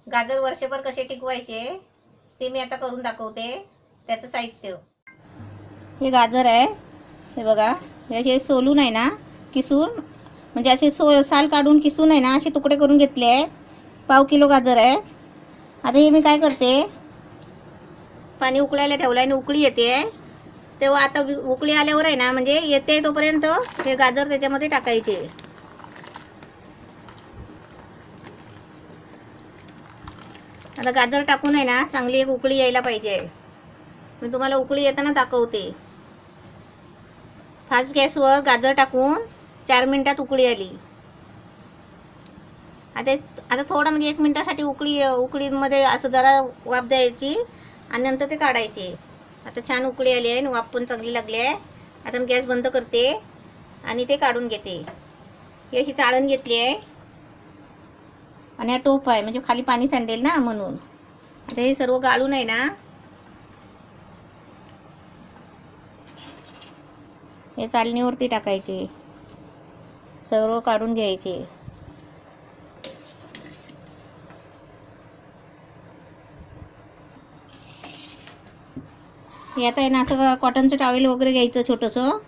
गाजर वर्षभर कसे टिकवायचे ते मी आता करून दाखवते. त्याचं साहित्य, हे गाजर आहे, हे बघा. हे असे सोलून आहे ना, किसून, म्हणजे असे साल काढून किसून आहे ना, असे तुकडे करून घेतले आहेत. पाव किलो गाजर आहे. आता हे मी काय करते, पाणी उकळायला ठेवलं आणि उकळी येते, तेव्हा आता उकळी आल्यावर आहे ना, म्हणजे येते तोपर्यंत हे गाजर त्याच्यामध्ये टाकायचे. आता गाजर टाकून आहे ना, चांगली एक उकळी यायला पाहिजे. मी तुम्हाला उकळी येताना दाखवते. फास्ट गॅसवर गाजर टाकून 4 मिनिटात उकळी आली. आता थोडं म्हणजे 1 मिनिटासाठी उकळीमध्ये असं जरा वाफ द्यायची आणि नंतर ते काढायचे. आता छान उकळी आली आहे आणि वाफ पण चांगली लागली आहे. आता मी गॅस बंद करते आणि ते काढून घेते. ही अशी चाळण घेतली आहे आणि हा टोप आहे, म्हणजे खाली पाणी सांडेल ना म्हणून. आता हे सर्व गाळून आहे ना, हे चाळणीवरती टाकायचे, सर्व काढून घ्यायचे. हे आता आहे ना, असं कॉटनचं टॉवेल वगैरे घ्यायचं छोटंसं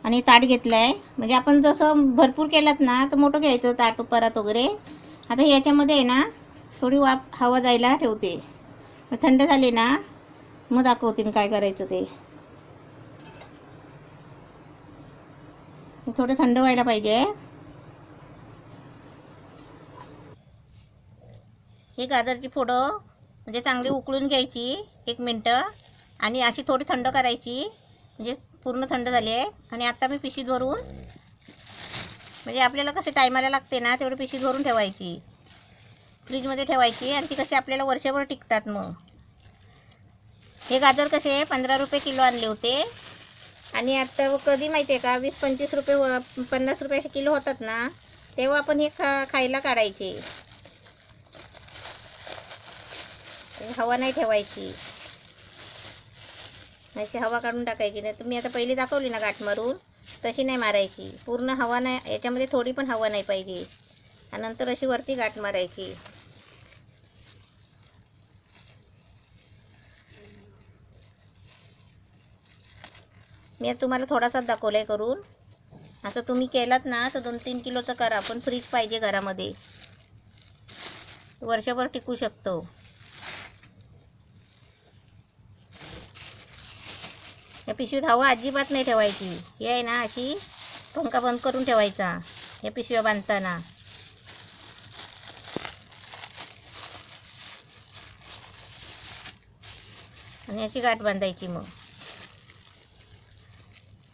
आणि ताट घेतलं आहे. म्हणजे आपण जसं भरपूर केलात ना तर मोठं घ्यायचं ताट परात वगैरे. आता ह्याच्यामध्ये आहे ना थोडी हवा जायला ठेवते. थंड झाले ना मग दाखवते मी काय करायचं ते. थोडं थंड व्हायला पाहिजे. हे गाजरची फोडं म्हणजे चांगली उकळून घ्यायची 1 मिनटं आणि अशी थोडी थंड करायची, म्हणजे पूर्ण थंड झाली आहे. आणि आता मी पिशवीत भरून, म्हणजे आपल्याला कसे टायमाला लागते ना तेवढी पिशवीत भरून ठेवायची, फ्रीजमध्ये ठेवायची, आणि ती कशी आपल्याला वर्षभर टिकतात. मग हे गाजर कसे 15 रुपये किलो आणले होते. आणि आता कधी माहिती आहे का, 20-25 रुपये 50 रुपये असे किलो होतात ना, तेव्हा आपण हे खायला काढायचे. हवा नाही ठेवायची, अशी हवा काढून टाकायची. नाही तुम्ही आता पहिली दाखवली ना गाठ मारून, तशी नाही मारायची. पूर्ण हवा नाही, याच्यामध्ये थोडी पण हवा नाही पाहिजे. आणि नंतर अशी वरती गाठ मारायची. मी आता तुम्हाला थोडासाच दाखवलं आहे करून. असं तुम्ही केलात ना तर 2-3 किलोचं करा. पण फ्रीज पाहिजे घरामध्ये, वर्षभर टिकू शकतो. या पिशवीत हवा अजिबात नाही ठेवायची. हे आहे ना, अशी पंखा बंद करून ठेवायचा या पिशव्या बांधताना. आणि अशी गाठ बांधायची. मग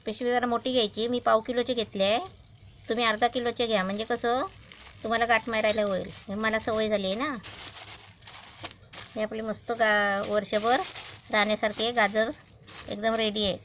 पिशवी जरा मोठी घ्यायची. मी पाव किलोचे घेतले आहे, तुम्ही अर्धा किलोचे घ्या, म्हणजे कसं तुम्हाला गाठ मारायला होईल. मला सवय झाली आहे ना. हे आपले मस्त वर्षभर राहण्यासारखे गाजर एकदम रेडी आहे.